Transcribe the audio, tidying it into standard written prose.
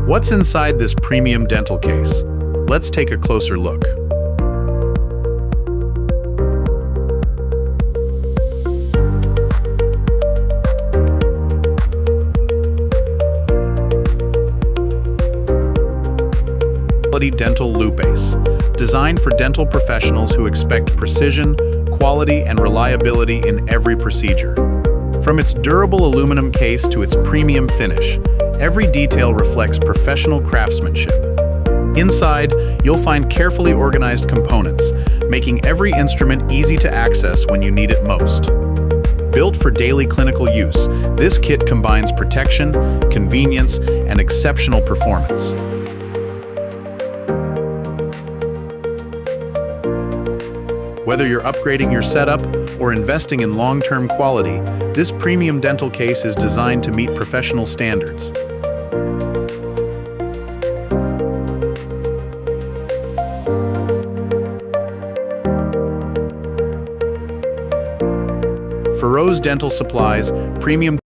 What's inside this premium dental case? Let's take a closer look. Dental Loop-Ace, designed for dental professionals who expect precision, quality, and reliability in every procedure. From its durable aluminum case to its premium finish, every detail reflects professional craftsmanship. Inside, you'll find carefully organized components, making every instrument easy to access when you need it most. Built for daily clinical use, this kit combines protection, convenience, and exceptional performance. Whether you're upgrading your setup or investing in long-term quality, this premium dental case is designed to meet professional standards. For Rose Dental Supplies, premium